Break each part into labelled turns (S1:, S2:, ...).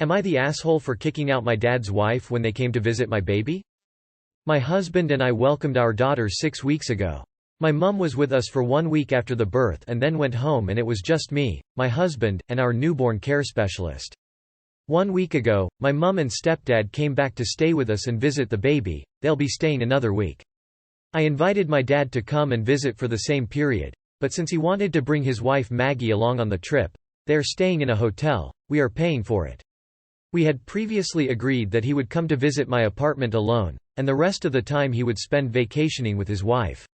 S1: Am I the asshole for kicking out my dad's wife when they came to visit my baby? My husband and I welcomed our daughter 6 weeks ago. My mum was with us for 1 week after the birth and then went home, and it was just me, my husband, and our newborn care specialist. 1 week ago, my mum and stepdad came back to stay with us and visit the baby. They'll be staying another week. I invited my dad to come and visit for the same period, but since he wanted to bring his wife Maggie along on the trip, they're staying in a hotel. We are paying for it. We had previously agreed that he would come to visit my apartment alone, and the rest of the time he would spend vacationing with his wife.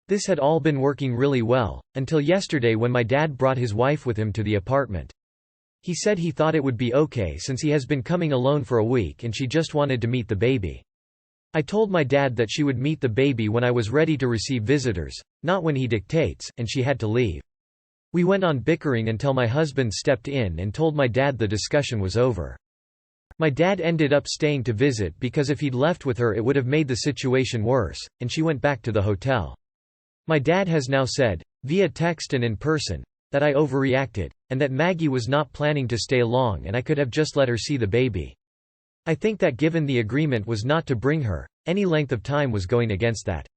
S1: This had all been working really well, until yesterday when my dad brought his wife with him to the apartment. He said he thought it would be okay since he has been coming alone for a week and she just wanted to meet the baby. I told my dad that she would meet the baby when I was ready to receive visitors, not when he dictates, and she had to leave. We went on bickering until my husband stepped in and told my dad the discussion was over. My dad ended up staying to visit because if he'd left with her it would have made the situation worse, and she went back to the hotel. My dad has now said, via text and in person, that I overreacted, and that Maggie was not planning to stay long and I could have just let her see the baby. I think that given the agreement was not to bring her, any length of time was going against that.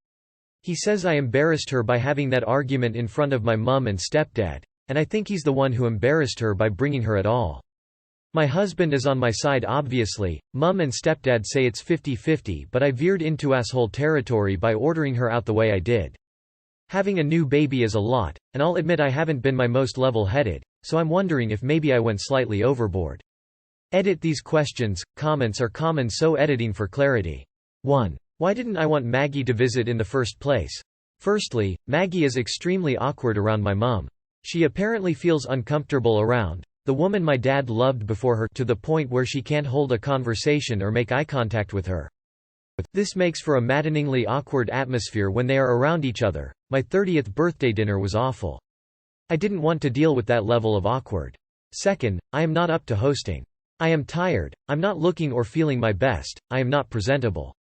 S1: He says I embarrassed her by having that argument in front of my mum and stepdad, and I think he's the one who embarrassed her by bringing her at all. My husband is on my side obviously. Mum and stepdad say it's 50-50, but I veered into asshole territory by ordering her out the way I did. Having a new baby is a lot, and I'll admit I haven't been my most level-headed, so I'm wondering if maybe I went slightly overboard. Edit. These questions, comments are common, so editing for clarity. 1. Why didn't I want Maggie to visit in the first place? Firstly, Maggie is extremely awkward around my mum. She apparently feels uncomfortable around the woman my dad loved before her, to the point where she can't hold a conversation or make eye contact with her. This makes for a maddeningly awkward atmosphere when they are around each other. My 30th birthday dinner was awful. I didn't want to deal with that level of awkward. Second, I am not up to hosting. I am tired, I'm not looking or feeling my best, I am not presentable.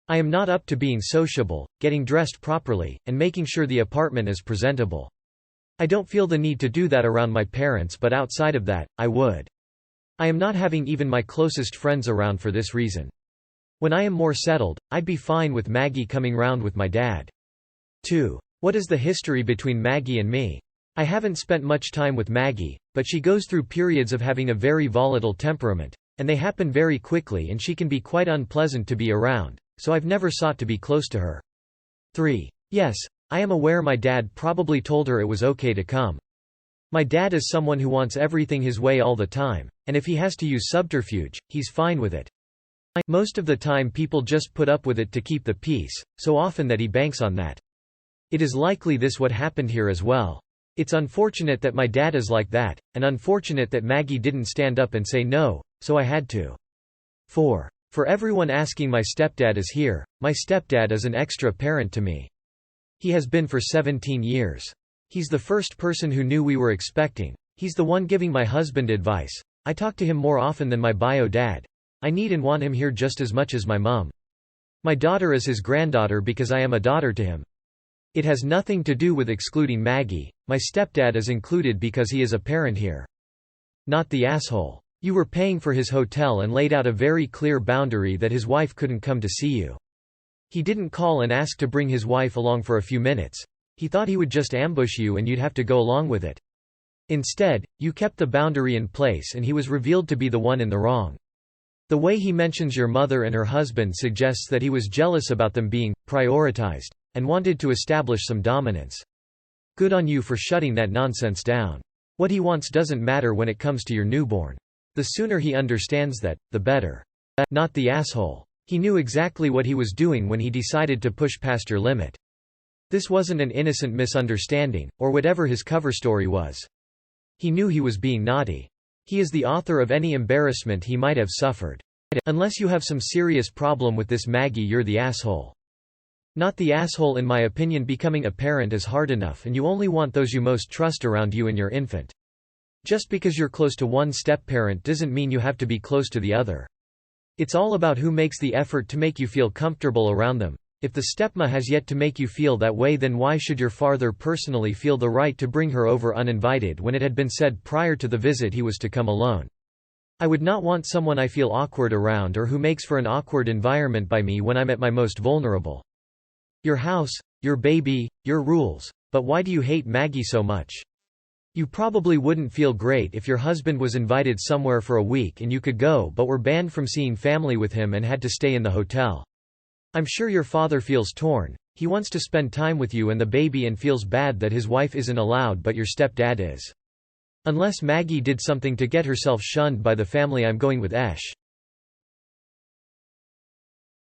S1: I am not up to being sociable, getting dressed properly, and making sure the apartment is presentable. I don't feel the need to do that around my parents, but outside of that, I would. I am not having even my closest friends around for this reason. When I am more settled, I'd be fine with Maggie coming round with my dad. 2. What is the history between Maggie and me? I haven't spent much time with Maggie, but she goes through periods of having a very volatile temperament, and they happen very quickly, and she can be quite unpleasant to be around, so I've never sought to be close to her. 3. Yes, I am aware my dad probably told her it was okay to come. My dad is someone who wants everything his way all the time, and if he has to use subterfuge, he's fine with it. Most of the time people just put up with it to keep the peace, so often that he banks on that. It is likely this what happened here as well. It's unfortunate that my dad is like that, and unfortunate that Maggie didn't stand up and say no, so I had to. 4. For everyone asking, my stepdad is here. My stepdad is an extra parent to me. He has been for 17 years. He's the first person who knew we were expecting. He's the one giving my husband advice. I talk to him more often than my bio dad. I need and want him here just as much as my mum. My daughter is his granddaughter because I am a daughter to him. It has nothing to do with excluding Maggie. My stepdad is included because he is a parent here. Not the asshole. You were paying for his hotel and laid out a very clear boundary that his wife couldn't come to see you. He didn't call and ask to bring his wife along for a few minutes. He thought he would just ambush you and you'd have to go along with it. Instead, you kept the boundary in place and he was revealed to be the one in the wrong. The way he mentions your mother and her husband suggests that he was jealous about them being prioritized, and wanted to establish some dominance. Good on you for shutting that nonsense down. What he wants doesn't matter when it comes to your newborn. The sooner he understands that, the better. Not the asshole. He knew exactly what he was doing when he decided to push past your limit. This wasn't an innocent misunderstanding, or whatever his cover story was. He knew he was being naughty. He is the author of any embarrassment he might have suffered. Unless you have some serious problem with this, Maggie, you're the asshole. Not the asshole. In my opinion, becoming a parent is hard enough, and you only want those you most trust around you and your infant. Just because you're close to one step-parent doesn't mean you have to be close to the other. It's all about who makes the effort to make you feel comfortable around them. If the stepma has yet to make you feel that way, then why should your father personally feel the right to bring her over uninvited when it had been said prior to the visit he was to come alone? I would not want someone I feel awkward around or who makes for an awkward environment by me when I'm at my most vulnerable. Your house, your baby, your rules. But why do you hate Maggie so much? You probably wouldn't feel great if your husband was invited somewhere for a week and you could go but were banned from seeing family with him and had to stay in the hotel. I'm sure your father feels torn. He wants to spend time with you and the baby and feels bad that his wife isn't allowed but your stepdad is. Unless Maggie did something to get herself shunned by the family, I'm going with Esh.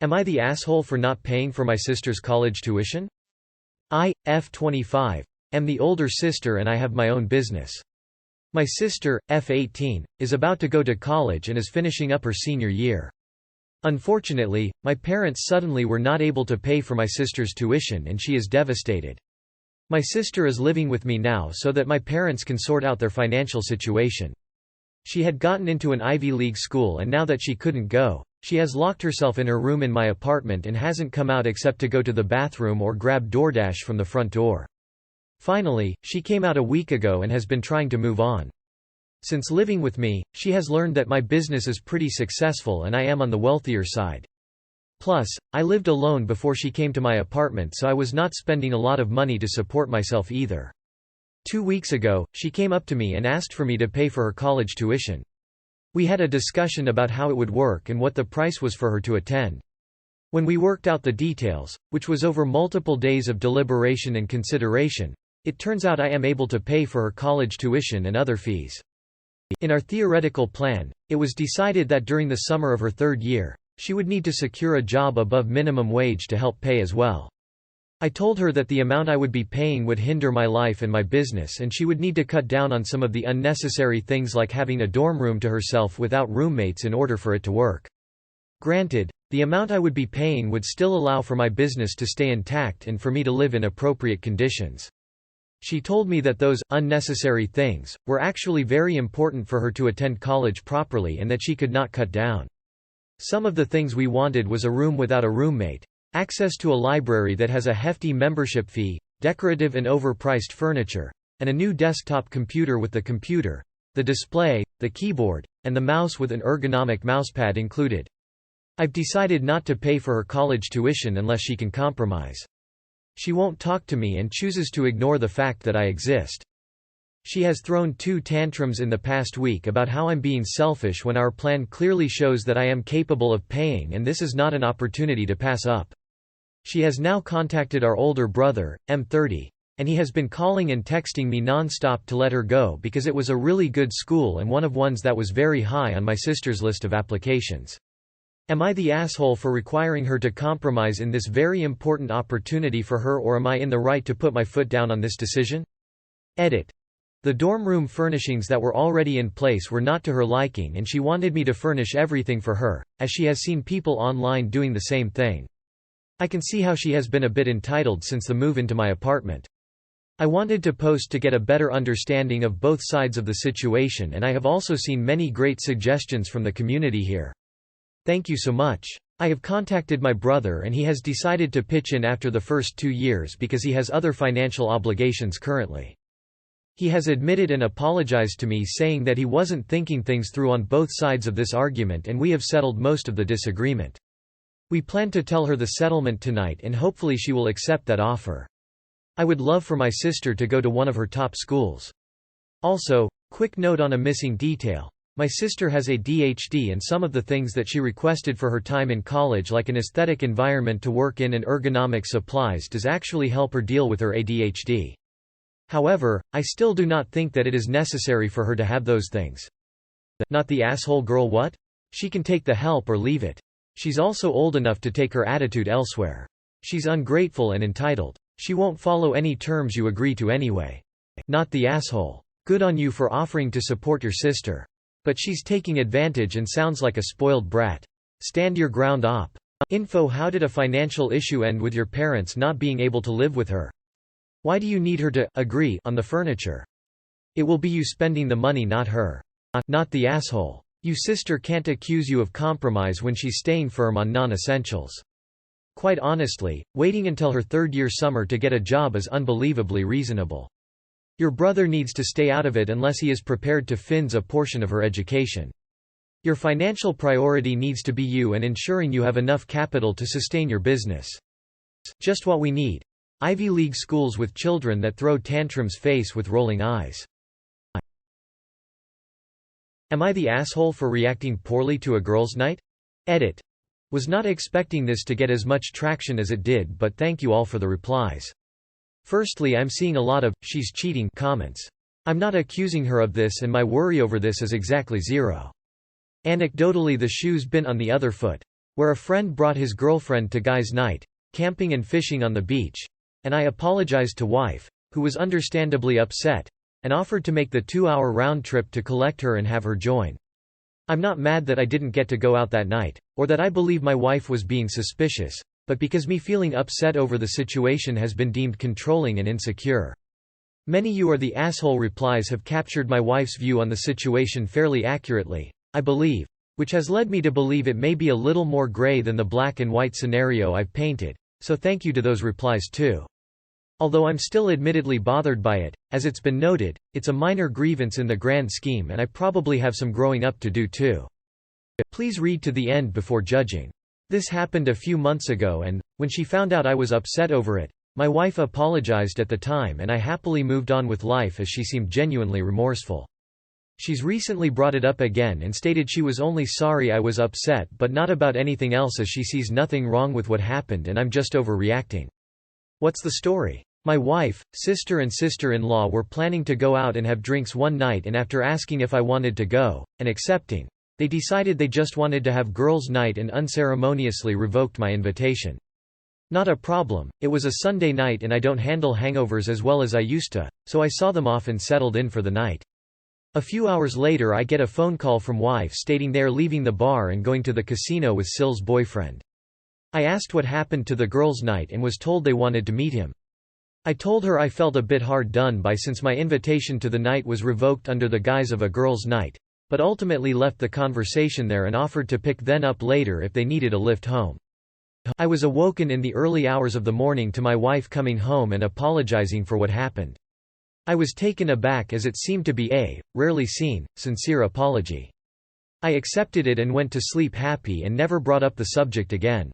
S1: Am I the asshole for not paying for my sister's college tuition? I, F25, am the older sister and I have my own business. My sister, F18, is about to go to college and is finishing up her senior year. Unfortunately, my parents suddenly were not able to pay for my sister's tuition and she is devastated. My sister is living with me now so that my parents can sort out their financial situation. She had gotten into an Ivy League school and now that she couldn't go, she has locked herself in her room in my apartment and hasn't come out except to go to the bathroom or grab DoorDash from the front door. Finally, she came out a week ago and has been trying to move on. Since living with me, she has learned that my business is pretty successful and I am on the wealthier side. Plus, I lived alone before she came to my apartment, so I was not spending a lot of money to support myself either. 2 weeks ago, she came up to me and asked for me to pay for her college tuition. We had a discussion about how it would work and what the price was for her to attend. When we worked out the details, which was over multiple days of deliberation and consideration, it turns out I am able to pay for her college tuition and other fees. In our theoretical plan, it was decided that during the summer of her 3rd year, she would need to secure a job above minimum wage to help pay as well. I told her that the amount I would be paying would hinder my life and my business and she would need to cut down on some of the unnecessary things like having a dorm room to herself without roommates in order for it to work. Granted, the amount I would be paying would still allow for my business to stay intact and for me to live in appropriate conditions. She told me that those unnecessary things were actually very important for her to attend college properly and that she could not cut down. Some of the things we wanted was a room without a roommate, access to a library that has a hefty membership fee, decorative and overpriced furniture, and a new desktop computer with the computer, the display, the keyboard, and the mouse with an ergonomic mousepad included. I've decided not to pay for her college tuition unless she can compromise. She won't talk to me and chooses to ignore the fact that I exist. She has thrown 2 tantrums in the past week about how I'm being selfish when our plan clearly shows that I am capable of paying and this is not an opportunity to pass up. She has now contacted our older brother, M30, and he has been calling and texting me non-stop to let her go because it was a really good school and one of ones that was very high on my sister's list of applications. Am I the asshole for requiring her to compromise in this very important opportunity for her, or am I in the right to put my foot down on this decision? Edit. The dorm room furnishings that were already in place were not to her liking and she wanted me to furnish everything for her, as she has seen people online doing the same thing. I can see how she has been a bit entitled since the move into my apartment. I wanted to post to get a better understanding of both sides of the situation, and I have also seen many great suggestions from the community here. Thank you so much. I have contacted my brother and he has decided to pitch in after the first 2 years because he has other financial obligations currently. He has admitted and apologized to me, saying that he wasn't thinking things through on both sides of this argument, and we have settled most of the disagreement. We plan to tell her the settlement tonight and hopefully she will accept that offer. I would love for my sister to go to one of her top schools. Also, quick note on a missing detail. My sister has ADHD and some of the things that she requested for her time in college, like an aesthetic environment to work in and ergonomic supplies, does actually help her deal with her ADHD. However, I still do not think that it is necessary for her to have those things. Not the asshole girl what? She can take the help or leave it. She's also old enough to take her attitude elsewhere. She's ungrateful and entitled. She won't follow any terms you agree to anyway. Not the asshole. Good on you for offering to support your sister. But she's taking advantage and sounds like a spoiled brat. Stand your ground op. Info: how did a financial issue end with your parents not being able to live with her? Why do you need her to agree on the furniture? It will be you spending the money, not her. Not the asshole. You sister can't accuse you of compromise when she's staying firm on non-essentials. Quite honestly, waiting until her 3rd year summer to get a job is unbelievably reasonable. Your brother needs to stay out of it unless he is prepared to finance a portion of her education. Your financial priority needs to be you and ensuring you have enough capital to sustain your business. Just what we need. Ivy League schools with children that throw tantrums face with rolling eyes. Am I the asshole for reacting poorly to a girls' night? Edit. Was not expecting this to get as much traction as it did, but thank you all for the replies. Firstly, I'm seeing a lot of "she's cheating" comments. I'm not accusing her of this, and my worry over this is exactly zero. Anecdotally, the shoe's been on the other foot. Where a friend brought his girlfriend to guys' night, camping and fishing on the beach, and I apologized to wife, who was understandably upset, and offered to make the 2-hour round trip to collect her and have her join. I'm not mad that I didn't get to go out that night, or that I believe my wife was being suspicious, but because me feeling upset over the situation has been deemed controlling and insecure. Many "you are the asshole" replies have captured my wife's view on the situation fairly accurately, I believe, which has led me to believe it may be a little more gray than the black and white scenario I've painted, so thank you to those replies too. Although I'm still admittedly bothered by it, as it's been noted, it's a minor grievance in the grand scheme and I probably have some growing up to do too. Please read to the end before judging. This happened a few months ago and, when she found out I was upset over it, my wife apologized at the time and I happily moved on with life as she seemed genuinely remorseful. She's recently brought it up again and stated she was only sorry I was upset but not about anything else, as she sees nothing wrong with what happened and I'm just overreacting. What's the story? My wife, sister and sister-in-law were planning to go out and have drinks one night, and after asking if I wanted to go, and accepting, they decided they just wanted to have girls' night and unceremoniously revoked my invitation. Not a problem, it was a Sunday night and I don't handle hangovers as well as I used to, so I saw them off and settled in for the night. A few hours later I get a phone call from wife stating they're leaving the bar and going to the casino with Syl's boyfriend. I asked what happened to the girls' night and was told they wanted to meet him. I told her I felt a bit hard done by since my invitation to the night was revoked under the guise of a girls' night, but ultimately left the conversation there and offered to pick them up later if they needed a lift home. I was awoken in the early hours of the morning to my wife coming home and apologizing for what happened. I was taken aback as it seemed to be a rarely seen, sincere apology. I accepted it and went to sleep happy and never brought up the subject again.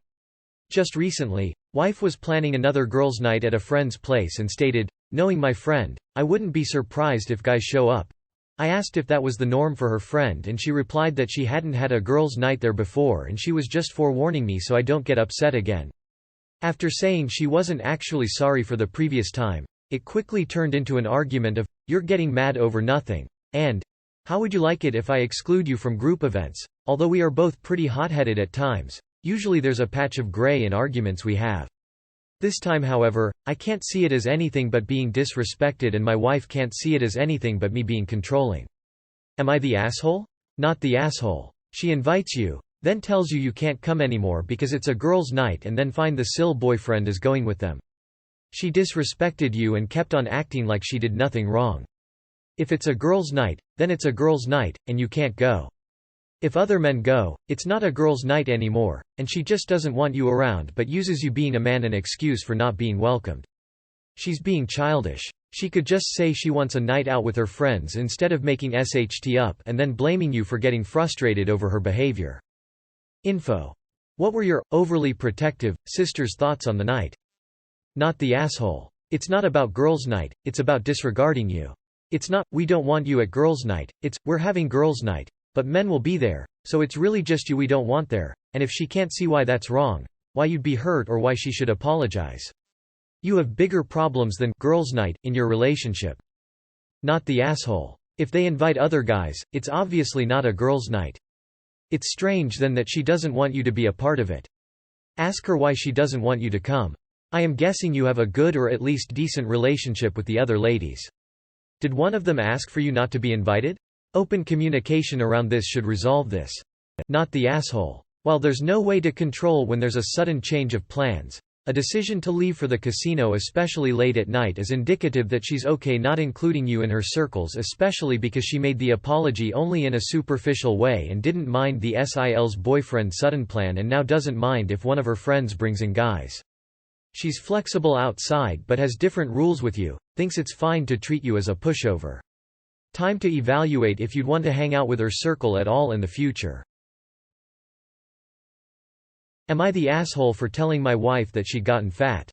S1: Just recently, wife was planning another girls' night at a friend's place and stated, "Knowing my friend, I wouldn't be surprised if guys show up." I asked if that was the norm for her friend and she replied that she hadn't had a girls' night there before and she was just forewarning me so I don't get upset again. After saying she wasn't actually sorry for the previous time, it quickly turned into an argument of, "You're getting mad over nothing," and "How would you like it if I exclude you from group events?" Although we are both pretty hot-headed at times, usually there's a patch of gray in arguments we have. This time, however, I can't see it as anything but being disrespected and my wife can't see it as anything but me being controlling. Am I the asshole? Not the asshole. She invites you, then tells you you can't come anymore because it's a girls' night and then find the Syl boyfriend is going with them. She disrespected you and kept on acting like she did nothing wrong. If it's a girls' night, then it's a girls' night, and you can't go. If other men go, it's not a girls' night anymore, and she just doesn't want you around but uses you being a man an excuse for not being welcomed. She's being childish. She could just say she wants a night out with her friends instead of making SHT up and then blaming you for getting frustrated over her behavior. Info. What were your overly protective sister's thoughts on the night? Not the asshole. It's not about girls' night, it's about disregarding you. It's not, "We don't want you at girls' night," it's, "We're having girls' night, but men will be there, so it's really just you we don't want there," and if she can't see why that's wrong, why you'd be hurt or why she should apologize. You have bigger problems than girls' night in your relationship. Not the asshole. If they invite other guys, it's obviously not a girls' night. It's strange then that she doesn't want you to be a part of it. Ask her why she doesn't want you to come. I am guessing you have a good or at least decent relationship with the other ladies. Did one of them ask for you not to be invited? Open communication around this should resolve this. Not the asshole. While there's no way to control when there's a sudden change of plans, a decision to leave for the casino especially late at night is indicative that she's okay not including you in her circles, especially because she made the apology only in a superficial way and didn't mind the Syl's boyfriend's sudden plan and now doesn't mind if one of her friends brings in guys. She's flexible outside but has different rules with you, thinks it's fine to treat you as a pushover. Time to evaluate if you'd want to hang out with her circle at all in the future. Am I the asshole for telling my wife that she'd gotten fat?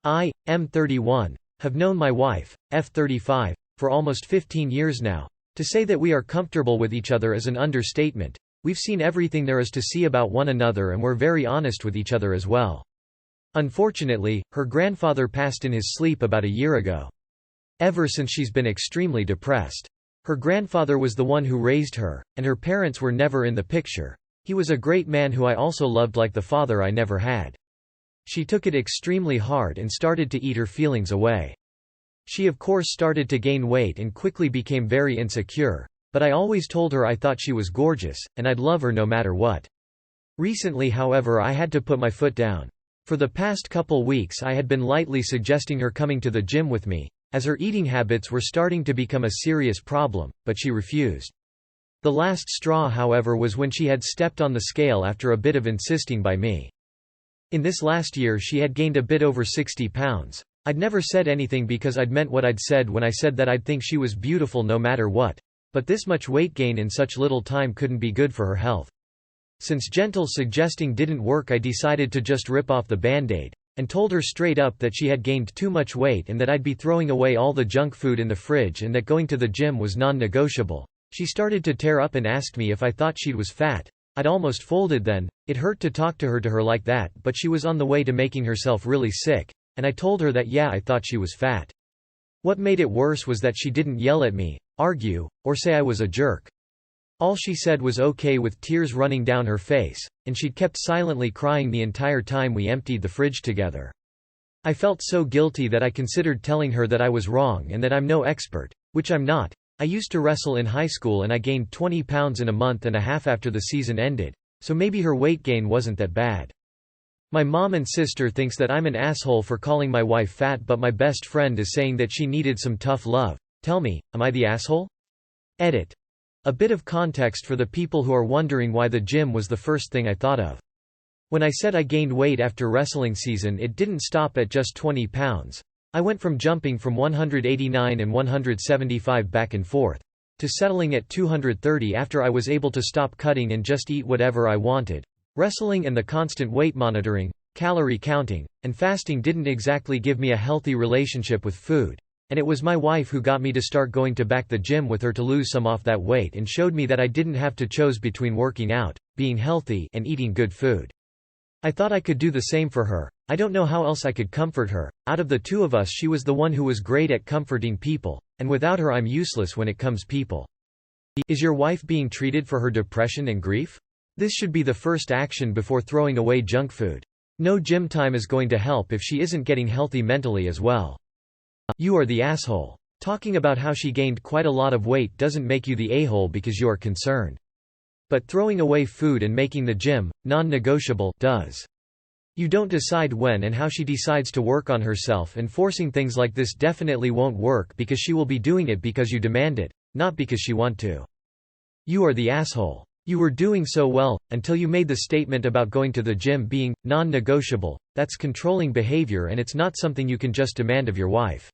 S1: I, M31, have known my wife, F35, for almost 15 years now. To say that we are comfortable with each other is an understatement. We've seen everything there is to see about one another and we're very honest with each other as well. Unfortunately, her grandfather passed in his sleep about a year ago. Ever since she's been extremely depressed. Her grandfather was the one who raised her, and her parents were never in the picture. He was a great man who I also loved like the father I never had. She took it extremely hard and started to eat her feelings away. She of course started to gain weight and quickly became very insecure, but I always told her I thought she was gorgeous, and I'd love her no matter what. Recently however I had to put my foot down. For the past couple weeks I had been lightly suggesting her coming to the gym with me, as her eating habits were starting to become a serious problem, but she refused. The last straw however was when she had stepped on the scale after a bit of insisting by me. In this last year she had gained a bit over 60 pounds. I'd never said anything because I'd meant what I'd said when I said that I'd think she was beautiful no matter what, but this much weight gain in such little time couldn't be good for her health. Since gentle suggesting didn't work I decided to just rip off the band-aid, and told her straight up that she had gained too much weight and that I'd be throwing away all the junk food in the fridge and that going to the gym was non-negotiable. She started to tear up and asked me if I thought she was fat. I'd almost folded then. It hurt to talk to her like that, but she was on the way to making herself really sick, and I told her that yeah, I thought she was fat. What made it worse was that she didn't yell at me, argue, or say I was a jerk. All she said was okay with tears running down her face, and she'd kept silently crying the entire time we emptied the fridge together. I felt so guilty that I considered telling her that I was wrong and that I'm no expert, which I'm not. I used to wrestle in high school and I gained 20 pounds in a month and a half after the season ended, so maybe her weight gain wasn't that bad. My mom and sister thinks that I'm an asshole for calling my wife fat, but my best friend is saying that she needed some tough love. Tell me, am I the asshole? Edit. A bit of context for the people who are wondering why the gym was the first thing I thought of. When I said I gained weight after wrestling season, it didn't stop at just 20 pounds. I went from jumping from 189 and 175 back and forth, to settling at 230 after I was able to stop cutting and just eat whatever I wanted. Wrestling and the constant weight monitoring, calorie counting, and fasting didn't exactly give me a healthy relationship with food. And it was my wife who got me to start going to the gym with her to lose some off that weight and showed me that I didn't have to choose between working out, being healthy, and eating good food. I thought I could do the same for her. I don't know how else I could comfort her. Out of the two of us she was the one who was great at comforting people, and without her I'm useless when it comes people. Is your wife being treated for her depression and grief? This should be the first action before throwing away junk food. No gym time is going to help if she isn't getting healthy mentally as well. You are the asshole. Talking about how she gained quite a lot of weight doesn't make you the a-hole because you are concerned. But throwing away food and making the gym non-negotiable does. You don't decide when and how she decides to work on herself, and forcing things like this definitely won't work because she will be doing it because you demand it, not because she wants to. You are the asshole. You were doing so well, until you made the statement about going to the gym being non-negotiable. That's controlling behavior and it's not something you can just demand of your wife.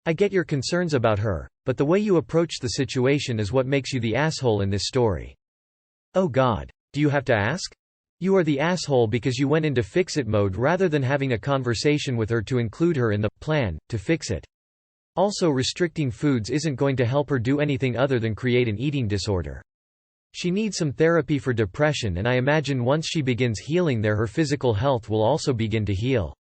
S1: I get your concerns about her, but the way you approach the situation is what makes you the asshole in this story. Oh God. Do you have to ask? You are the asshole because you went into fix-it mode rather than having a conversation with her to include her in the plan to fix it. Also, restricting foods isn't going to help her do anything other than create an eating disorder. She needs some therapy for depression, and I imagine once she begins healing there, her physical health will also begin to heal.